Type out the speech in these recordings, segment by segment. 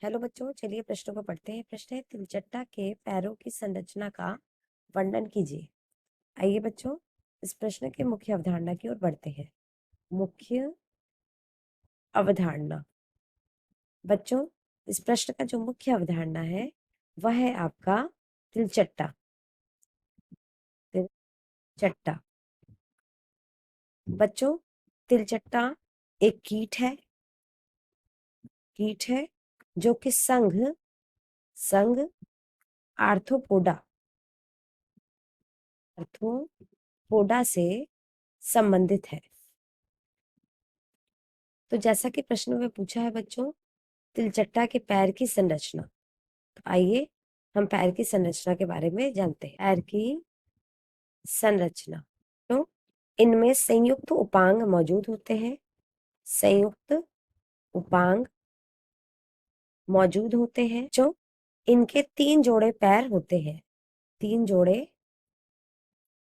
Hello बच्चों, चलिए प्रश्नों को पढ़ते हैं। प्रश्न है, तिलचट्टा के पैरों की संरचना का वर्णन कीजिए। आइए बच्चों, इस प्रश्न के मुख्य अवधारणा की ओर बढ़ते हैं। मुख्य अवधारणा। बच्चों, इस प्रश्न का जो मुख्य अवधारणा है वह है आपका तिलचट्टा। तिलचट्टा। बच्चों, तिलचट्टा एक कीट है जो कि संघ आर्थ्रोपोडा से संबंधित है। तो जैसा कि प्रश्न में पूछा है बच्चों, तिलचट्टा के पैर की संरचना। तो आइए हम पैर की संरचना के बारे में जानते हैं। पैर की संरचना। तो इनमें संयुक्त उपांग मौजूद होते हैं। संयुक्त उपांग मौजूद होते हैं। जो इनके 3 जोड़े पैर होते हैं। 3 जोड़े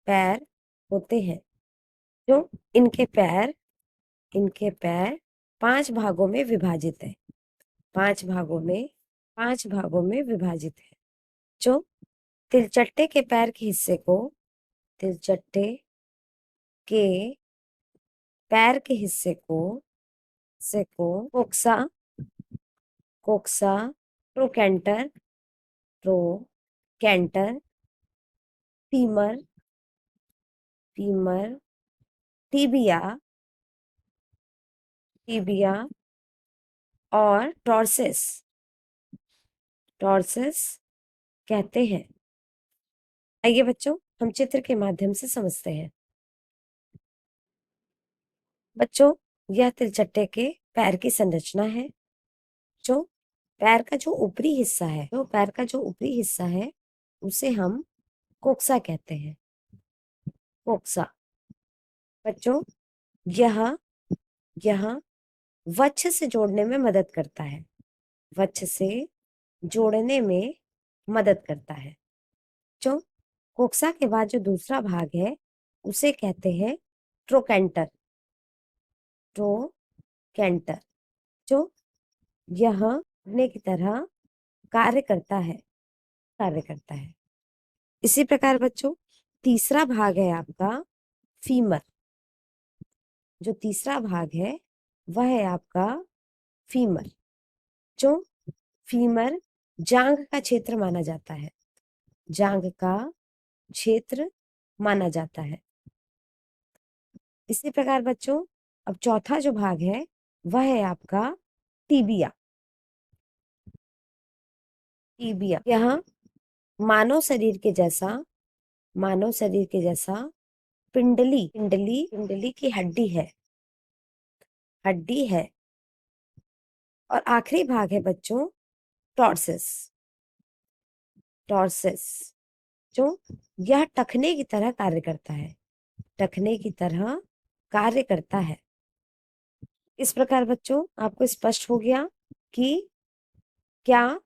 पैर होते हैं। जो इनके पैर 5 भागों में विभाजित है। 5 भागों में विभाजित है। जो तिलचट्टे के पैर के हिस्से को तिलचट्टे के पैर के हिस्से को कोक्सा ट्रोकेंटर फीमर टीबिया और टॉर्सिस कहते हैं। आइए बच्चों, हम चित्र के माध्यम से समझते हैं। बच्चों, यह तिलचट्टे के पैर की संरचना है। जो पैर का जो ऊपरी हिस्सा है उसे हम कोक्सा कहते हैं। कोक्सा। बच्चों, यह वक्ष से जोड़ने में मदद करता है। जो कोक्सा के बाद जो दूसरा भाग है उसे कहते हैं ट्रोकेंटर। जो यह ने की तरह कार्य करता है। इसी प्रकार बच्चों, तीसरा भाग है आपका फीमर। जो तीसरा भाग है वह है आपका फीमर। जो फीमर जांघ का क्षेत्र माना जाता है। इसी प्रकार बच्चों, अब चौथा जो भाग है वह है आपका टीबिया। यह मानव शरीर के जैसा पिंडली की हड्डी है। और आखिरी भाग है बच्चों टॉर्सिस। जो यह टखने की तरह कार्य करता है। इस प्रकार बच्चों, आपको स्पष्ट हो गया कि क्या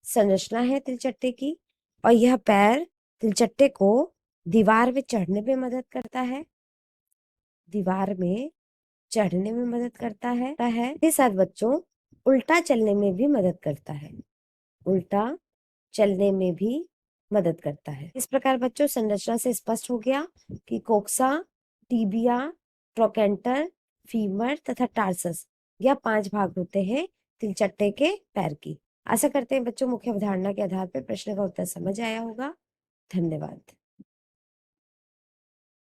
संरचना है तिलचट्टे की, और यह पैर तिलचट्टे को दीवार में चढ़ने में मदद करता है। इसके साथ बच्चों उल्टा चलने में भी मदद करता है। इस प्रकार बच्चों, संरचना से स्पष्ट हो गया कि कोक्सा, टीबिया, ट्रोकेंटर, फीमर तथा टार्सस यह 5 भाग होते हैं तिलचट्टे के पैर की। आशा करते हैं बच्चों मुख्य अवधारणा के आधार पर प्रश्न का उत्तर समझ आया होगा। धन्यवाद।